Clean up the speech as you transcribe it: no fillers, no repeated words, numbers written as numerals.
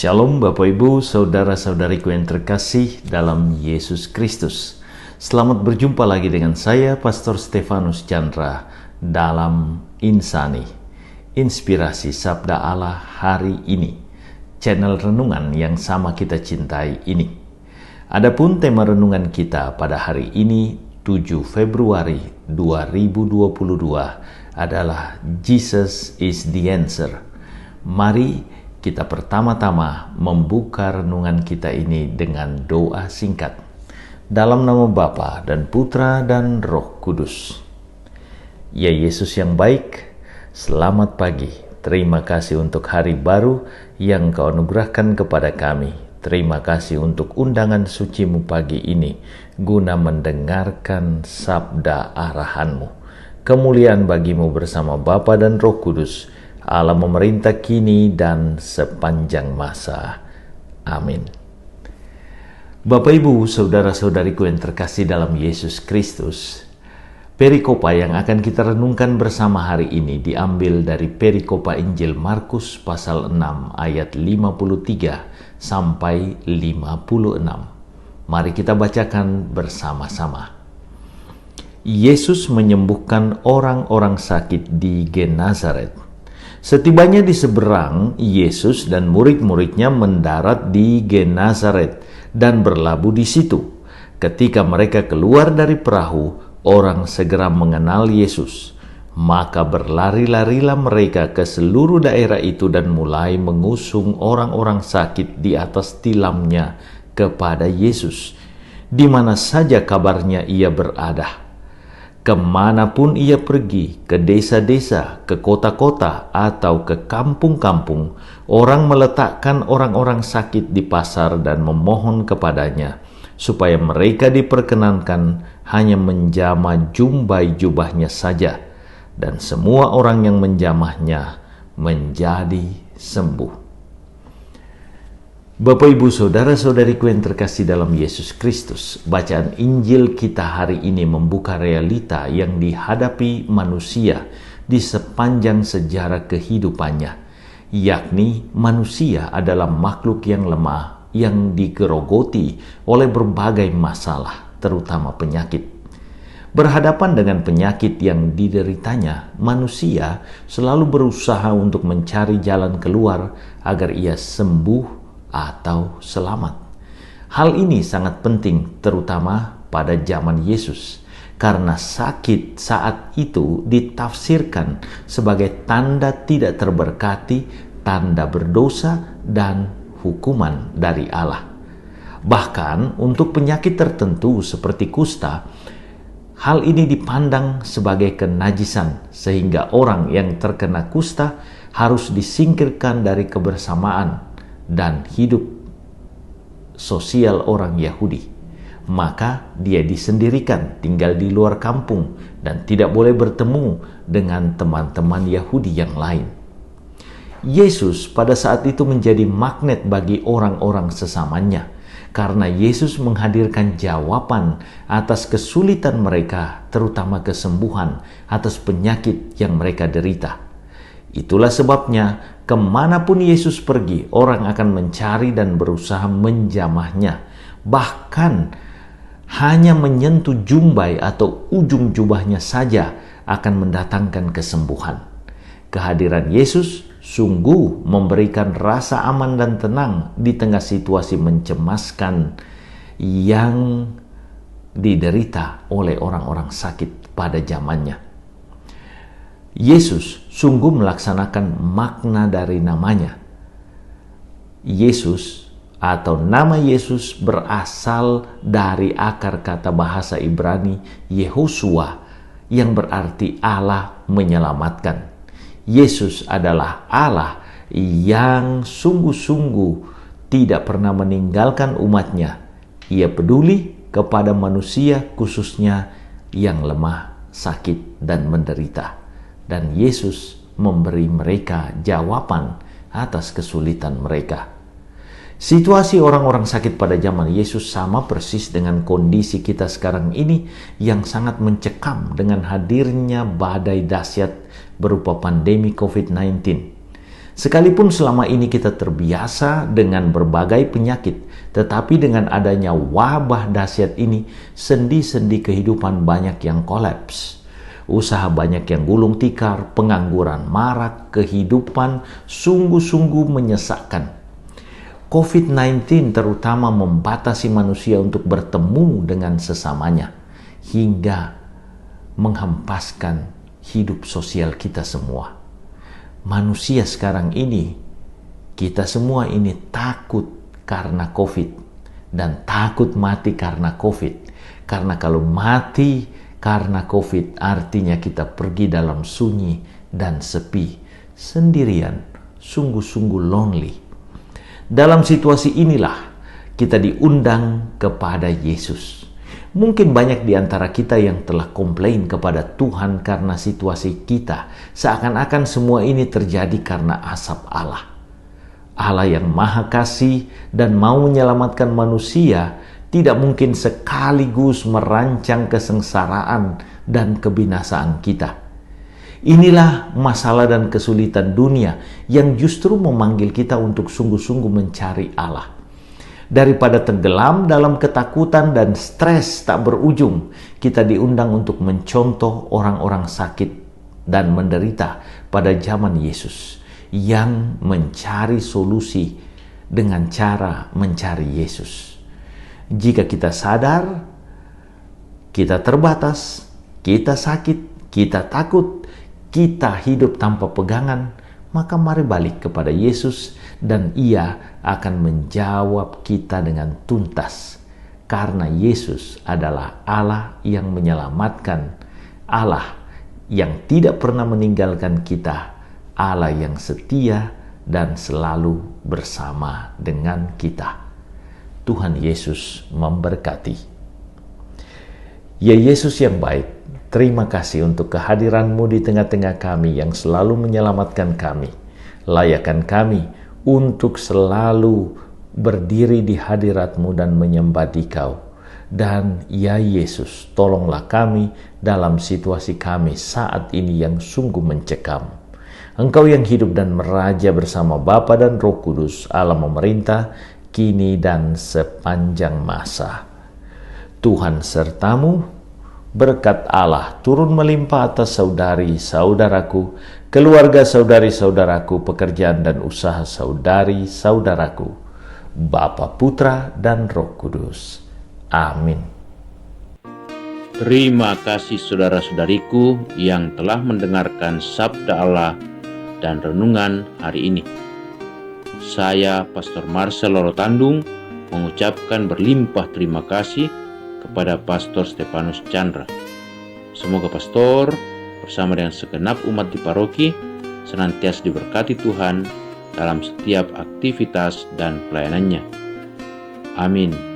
Shalom Bapak Ibu, saudara-saudariku yang terkasih dalam Yesus Kristus. Selamat berjumpa lagi dengan saya, Pastor Stefanus Chandra, dalam Insani, Inspirasi Sabda Allah hari ini, channel renungan yang sama kita cintai ini. Adapun tema renungan kita pada hari ini, 7 Februari 2022, adalah Jesus is the answer. Mari kita pertama-tama membuka renungan kita ini dengan doa singkat. Dalam nama Bapa dan Putra dan Roh Kudus. Ya Yesus yang baik, selamat pagi. Terima kasih untuk hari baru yang Kau anugerahkan kepada kami. Terima kasih untuk undangan suci-Mu pagi ini, guna mendengarkan sabda arahan-Mu. Kemuliaan bagi-Mu bersama Bapa dan Roh Kudus, Allah memerintah kini dan sepanjang masa. Amin. Bapak Ibu, saudara-saudariku yang terkasih dalam Yesus Kristus, perikopa yang akan kita renungkan bersama hari ini diambil dari perikopa Injil Markus pasal 6 ayat 53 sampai 56. Mari kita bacakan bersama-sama. Yesus menyembuhkan orang-orang sakit di Genazaret. Setibanya di seberang, Yesus dan murid-muridnya mendarat di Genazaret dan berlabuh di situ. Ketika mereka keluar dari perahu, orang segera mengenal Yesus. Maka berlari-larilah mereka ke seluruh daerah itu dan mulai mengusung orang-orang sakit di atas tilamnya kepada Yesus, di mana saja kabarnya ia berada. Kemanapun ia pergi, ke desa-desa, ke kota-kota, atau ke kampung-kampung, orang meletakkan orang-orang sakit di pasar dan memohon kepadanya, supaya mereka diperkenankan hanya menjamah jumbai jubahnya saja, dan semua orang yang menjamahnya menjadi sembuh. Bapak Ibu saudara-saudariku yang terkasih dalam Yesus Kristus, bacaan Injil kita hari ini membuka realita yang dihadapi manusia di sepanjang sejarah kehidupannya, yakni manusia adalah makhluk yang lemah yang digerogoti oleh berbagai masalah, terutama penyakit. Berhadapan dengan penyakit yang dideritanya, manusia selalu berusaha untuk mencari jalan keluar agar ia sembuh atau selamat. Hal ini sangat penting terutama pada zaman Yesus, karena sakit saat itu ditafsirkan sebagai tanda tidak terberkati, tanda berdosa, dan hukuman dari Allah. Bahkan untuk penyakit tertentu seperti kusta, hal ini dipandang sebagai kenajisan, sehingga orang yang terkena kusta harus disingkirkan dari kebersamaan dan hidup sosial orang Yahudi. Maka dia disendirikan, tinggal di luar kampung, dan tidak boleh bertemu dengan teman-teman Yahudi yang lain. Yesus pada saat itu menjadi magnet bagi orang-orang sesamanya, karena Yesus menghadirkan jawaban atas kesulitan mereka, terutama kesembuhan atas penyakit yang mereka derita. Itulah sebabnya kemanapun Yesus pergi, orang akan mencari dan berusaha menjamahnya. Bahkan hanya menyentuh jumbai atau ujung jubahnya saja akan mendatangkan kesembuhan. Kehadiran Yesus sungguh memberikan rasa aman dan tenang di tengah situasi mencemaskan yang diderita oleh orang-orang sakit pada zamannya. Yesus sungguh melaksanakan makna dari namanya. Yesus atau nama Yesus berasal dari akar kata bahasa Ibrani Yehoshua yang berarti Allah menyelamatkan. Yesus adalah Allah yang sungguh-sungguh tidak pernah meninggalkan umatnya. Ia peduli kepada manusia khususnya yang lemah, sakit, dan menderita. Dan Yesus memberi mereka jawaban atas kesulitan mereka. Situasi orang-orang sakit pada zaman Yesus sama persis dengan kondisi kita sekarang ini yang sangat mencekam dengan hadirnya badai dahsyat berupa pandemi COVID-19. Sekalipun selama ini kita terbiasa dengan berbagai penyakit, tetapi dengan adanya wabah dahsyat ini, sendi-sendi kehidupan banyak yang kolaps. Usaha banyak yang gulung tikar, pengangguran marak, kehidupan sungguh-sungguh menyesakkan. COVID-19 terutama membatasi manusia untuk bertemu dengan sesamanya, hingga menghempaskan hidup sosial kita semua. Manusia sekarang ini, kita semua ini takut karena COVID dan takut mati karena COVID. Karena kalau mati karena COVID artinya kita pergi dalam sunyi dan sepi, sendirian, sungguh-sungguh lonely. Dalam situasi inilah kita diundang kepada Yesus. Mungkin banyak di antara kita yang telah komplain kepada Tuhan karena situasi kita. Seakan-akan semua ini terjadi karena asap Allah. Allah yang maha kasih dan mau menyelamatkan manusia tidak mungkin sekaligus merancang kesengsaraan dan kebinasaan kita. Inilah masalah dan kesulitan dunia yang justru memanggil kita untuk sungguh-sungguh mencari Allah. Daripada tenggelam dalam ketakutan dan stres tak berujung, kita diundang untuk mencontoh orang-orang sakit dan menderita pada zaman Yesus yang mencari solusi dengan cara mencari Yesus. Jika kita sadar, kita terbatas, kita sakit, kita takut, kita hidup tanpa pegangan, maka mari balik kepada Yesus dan Ia akan menjawab kita dengan tuntas. Karena Yesus adalah Allah yang menyelamatkan, Allah yang tidak pernah meninggalkan kita, Allah yang setia dan selalu bersama dengan kita. Tuhan Yesus memberkati. Ya Yesus yang baik, terima kasih untuk kehadiran-Mu di tengah-tengah kami yang selalu menyelamatkan kami. Layakkan kami untuk selalu berdiri di hadirat-Mu dan menyembah Dikau. Dan ya Yesus, tolonglah kami dalam situasi kami saat ini yang sungguh mencekam. Engkau yang hidup dan meraja bersama Bapa dan Roh Kudus, Allah memerintah kini dan sepanjang masa. Tuhan sertamu, berkat Allah turun melimpah atas saudari-saudaraku, keluarga saudari-saudaraku, pekerjaan dan usaha saudari-saudaraku, Bapa, Putra, dan Roh Kudus. Amin. Terima kasih saudara-saudariku yang telah mendengarkan sabda Allah dan renungan hari ini. Saya, Pastor Marcel Lorotandung, mengucapkan berlimpah terima kasih kepada Pastor Stefanus Chandra. Semoga Pastor bersama dengan segenap umat di paroki senantiasa diberkati Tuhan dalam setiap aktivitas dan pelayanannya. Amin.